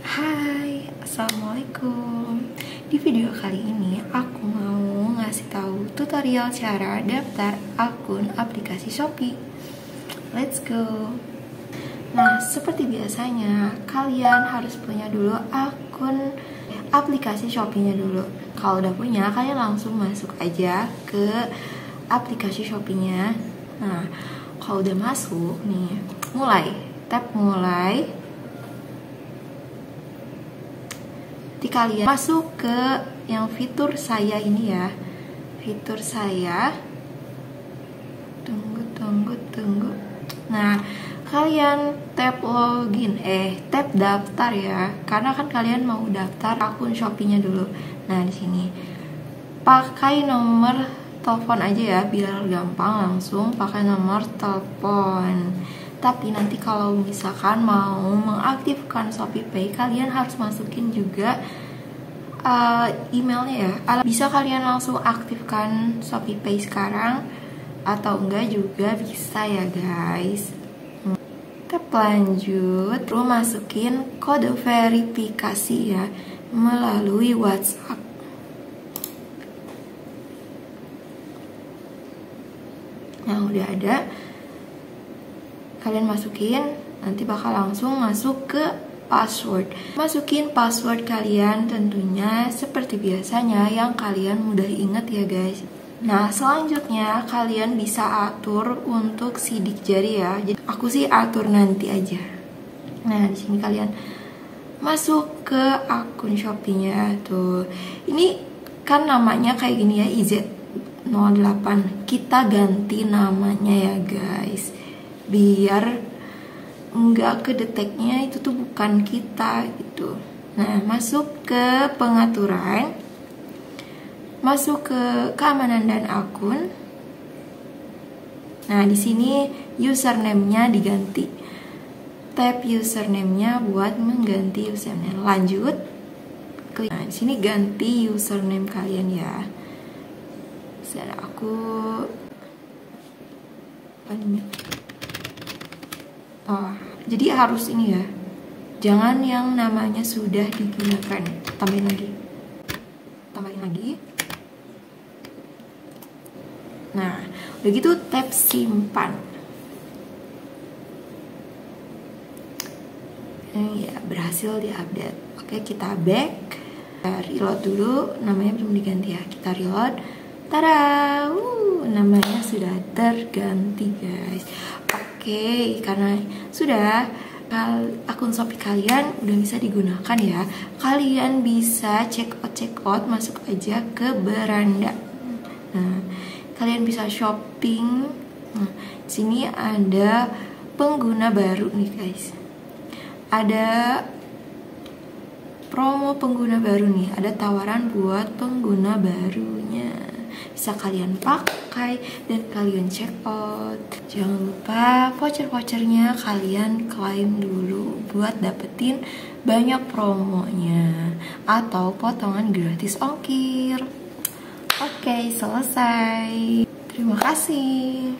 Hai, assalamualaikum. Di video kali ini aku mau ngasih tahu tutorial cara daftar akun aplikasi Shopee. Let's go. Nah, seperti biasanya kalian harus punya dulu akun aplikasi Shopee-nya dulu. Kalau udah punya, kalian langsung masuk aja ke aplikasi Shopee-nya. Nah, kalau udah masuk nih, tap mulai. Kalian masuk ke yang fitur saya ini ya, fitur saya. Tunggu. Nah, kalian tap login, tap daftar ya, karena kan kalian mau daftar akun Shopee-nya dulu. Nah, di sini pakai nomor telepon aja ya, biar gampang, langsung pakai nomor telepon. Tapi nanti kalau misalkan mau mengaktifkan Shopee Pay, kalian harus masukin juga emailnya ya. Bisa kalian langsung aktifkan Shopee Pay sekarang, atau enggak juga bisa ya guys. Tap lanjut, terus masukin kode verifikasi ya melalui WhatsApp. Nah, udah ada, kalian masukin, nanti bakal langsung masuk ke password. Masukin password kalian tentunya seperti biasanya yang kalian mudah ingat ya guys. Nah, selanjutnya kalian bisa atur untuk sidik jari ya. Jadi aku sih atur nanti aja. Nah, di sini kalian masuk ke akun Shopee-nya tuh. Ini kan namanya kayak gini ya, IZ08. Kita ganti namanya ya guys, biar nggak kedeteknya itu tuh bukan kita gitu. Nah, masuk ke pengaturan, masuk ke keamanan dan akun. Nah, di sini username-nya diganti. Tap username-nya buat mengganti username. Lanjut. Nah, di sini ganti username kalian ya. Misalnya aku jadi harus ini ya, jangan yang namanya sudah digunakan. Tambahin lagi. Nah, udah gitu tap simpan. Ya, berhasil diupdate. Oke, kita back, reload dulu. Namanya belum diganti ya, kita reload. Tada, namanya sudah terganti guys. Oke, karena sudah, akun Shopee kalian udah bisa digunakan ya. Kalian bisa check out, masuk aja ke beranda. Nah, kalian bisa shopping. Nah, sini ada pengguna baru nih guys. Ada promo pengguna baru nih, ada tawaran buat pengguna barunya. Bisa kalian pakai dan kalian check out. Jangan lupa voucher-vouchernya kalian klaim dulu buat dapetin banyak promonya atau potongan gratis ongkir. Oke, selesai. Terima kasih.